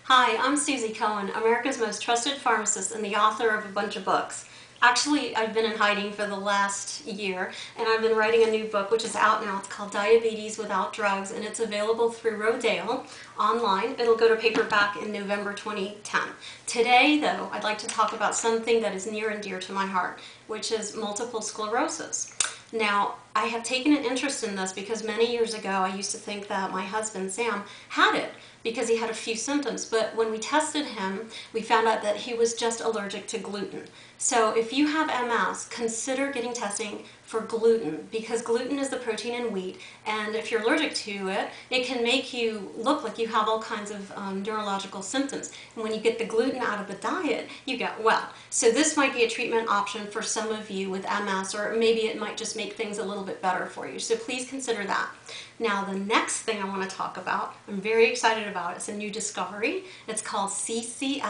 Hi, I'm Suzy Cohen, America's most trusted pharmacist and the author of a bunch of books. Actually, I've been in hiding for the last year, and I've been writing a new book which is out now. It's called Diabetes Without Drugs, and it's available through Rodale online. It'll go to paperback in November 2010. Today, though, I'd like to talk about something that is near and dear to my heart, which is multiple sclerosis. Now, I have taken an interest in this because many years ago I used to think that my husband Sam had it because he had a few symptoms, but when we tested him, we found out that he was just allergic to gluten. So if you have MS, consider getting testing for gluten, because gluten is the protein in wheat, and if you're allergic to it, it can make you look like you have all kinds of neurological symptoms. And when you get the gluten out of the diet, you get well. So this might be a treatment option for some of you with MS, or maybe it might just make things a little bit better for you. So please consider that. Now, the next thing I want to talk about, I'm very excited about, it's a new discovery. It's called CCSVI,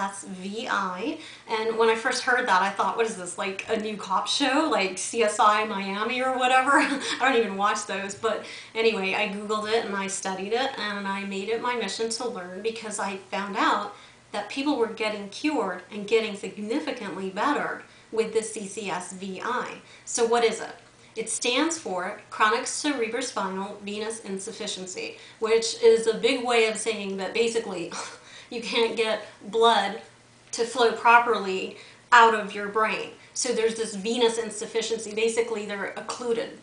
and when I first heard that, I thought, what is this, like a new cop show, like CSI Miami or whatever? I don't even watch those, but anyway, I Googled it and I studied it, and I made it my mission to learn because I found out that people were getting cured and getting significantly better with the CCSVI. So what is it? It stands for chronic cerebrospinal venous insufficiency, which is a big way of saying that basically you can't get blood to flow properly out of your brain. So there's this venous insufficiency. Basically, they're occluded.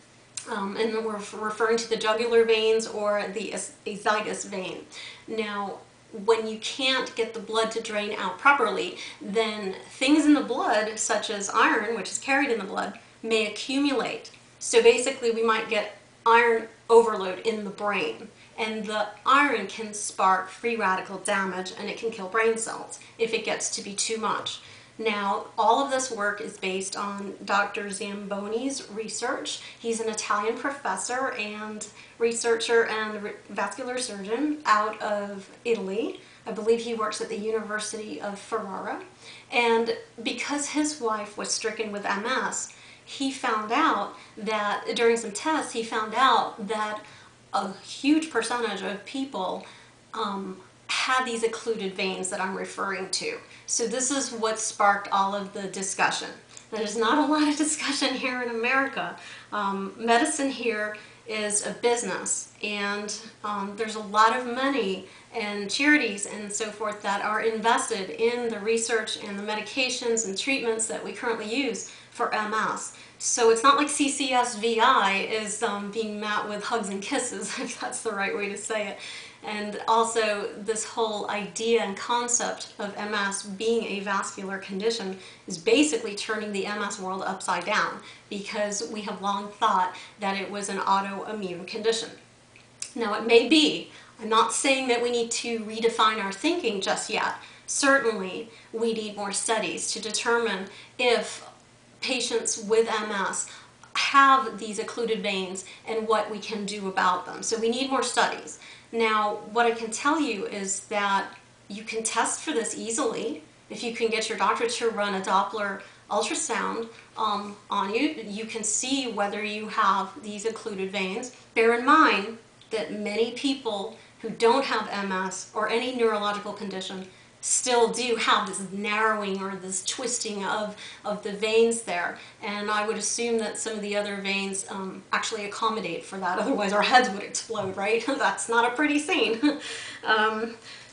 And we're referring to the jugular veins or the azygos vein. Now, when you can't get the blood to drain out properly, then things in the blood, such as iron, which is carried in the blood, may accumulate. So basically, we might get iron overload in the brain, and the iron can spark free radical damage, and it can kill brain cells if it gets to be too much. Now, all of this work is based on Dr. Zamboni's research. He's an Italian professor and researcher and vascular surgeon out of Italy. I believe he works at the University of Ferrara. And because his wife was stricken with MS, he found out that, during some tests, he found out that a huge percentage of people had these occluded veins that I'm referring to. So this is what sparked all of the discussion. There's not a lot of discussion here in America. Medicine here is a business, and there's a lot of money and charities and so forth that are invested in the research and the medications and treatments that we currently use for MS. So it's not like CCSVI is being met with hugs and kisses, if that's the right way to say it. And also, this whole idea and concept of MS being a vascular condition is basically turning the MS world upside down, because we have long thought that it was an autoimmune condition. Now, it may be. I'm not saying that we need to redefine our thinking just yet. Certainly, we need more studies to determine if patients with MS have these occluded veins and what we can do about them. So we need more studies. Now, what I can tell you is that you can test for this easily. If you can get your doctor to run a Doppler ultrasound on you, you can see whether you have these occluded veins. Bear in mind that many people who don't have MS or any neurological condition still do have this narrowing or this twisting of the veins there. And I would assume that some of the other veins actually accommodate for that, otherwise our heads would explode, right? That's not a pretty scene.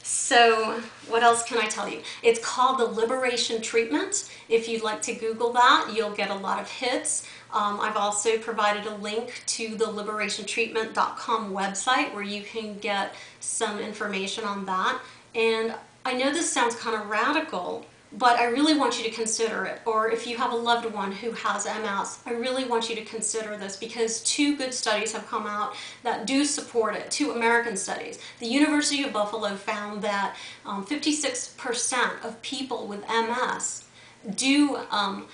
So what else can I tell you? It's called the Liberation Treatment. If you'd like to Google that, you'll get a lot of hits. I've also provided a link to the liberationtreatment.com website where you can get some information on that. And I know this sounds kind of radical, but I really want you to consider it. Or if you have a loved one who has MS, I really want you to consider this, because two good studies have come out that do support it, two American studies. The University of Buffalo found that 56% of people with MS do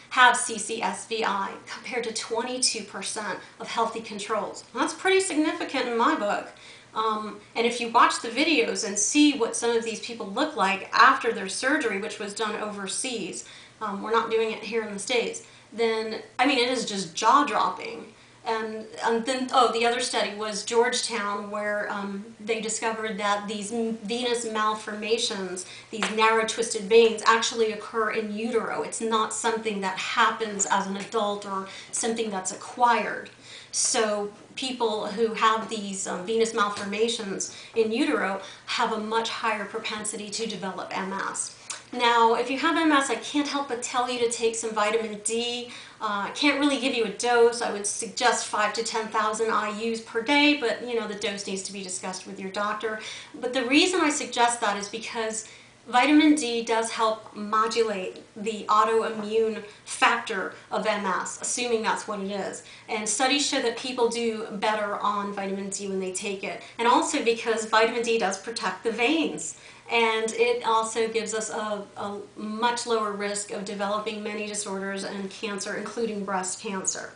have CCSVI compared to 22% of healthy controls. And that's pretty significant in my book. And if you watch the videos and see what some of these people look like after their surgery, which was done overseas, we're not doing it here in the States, then, I mean, it is just jaw-dropping. And then, oh, the other study was Georgetown, where they discovered that these venous malformations, these narrow twisted veins, actually occur in utero. It's not something that happens as an adult or something that's acquired. So people who have these venous malformations in utero have a much higher propensity to develop MS. Now, if you have MS, I can't help but tell you to take some vitamin D. I can't really give you a dose. I would suggest 5 to 10,000 IUs per day, but you know, the dose needs to be discussed with your doctor. But the reason I suggest that is because vitamin D does help modulate the autoimmune factor of MS, assuming that's what it is. And studies show that people do better on vitamin D when they take it. And also because vitamin D does protect the veins. And it also gives us a much lower risk of developing many disorders and cancer, including breast cancer.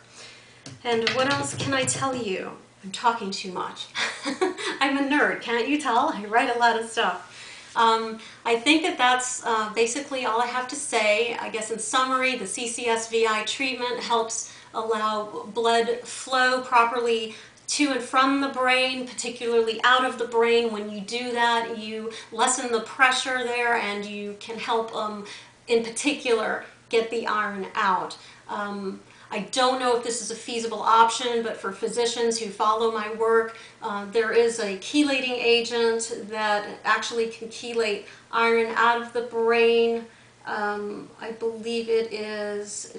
And what else can I tell you? I'm talking too much. I'm a nerd, can't you tell? I write a lot of stuff. I think that that's basically all I have to say. I guess in summary, the CCSVI treatment helps allow blood flow properly to and from the brain, particularly out of the brain. When you do that, you lessen the pressure there and you can help, in particular, get the iron out. I don't know if this is a feasible option, but for physicians who follow my work, there is a chelating agent that actually can chelate iron out of the brain. I believe it is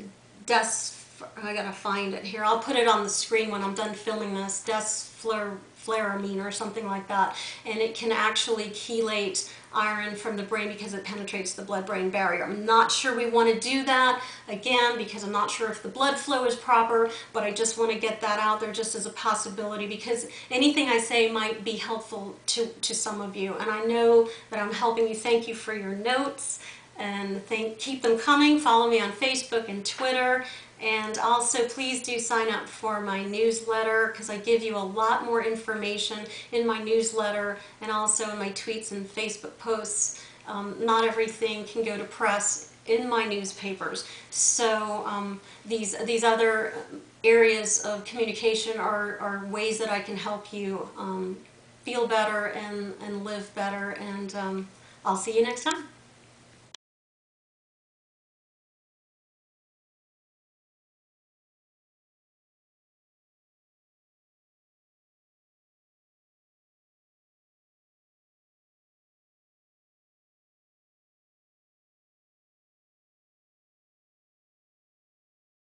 I gotta find it here. I'll put it on the screen when I'm done filming this. Deferoxamine or something like that. And it can actually chelate iron from the brain because it penetrates the blood-brain barrier. I'm not sure we want to do that, again, because I'm not sure if the blood flow is proper, but I just want to get that out there just as a possibility, because anything I say might be helpful to some of you. And I know that I'm helping you. Thank you for your notes, and keep them coming. Follow me on Facebook and Twitter. And also, please do sign up for my newsletter, because I give you a lot more information in my newsletter and also in my tweets and Facebook posts. Not everything can go to press in my newspapers. So these other areas of communication are ways that I can help you feel better and live better. And I'll see you next time.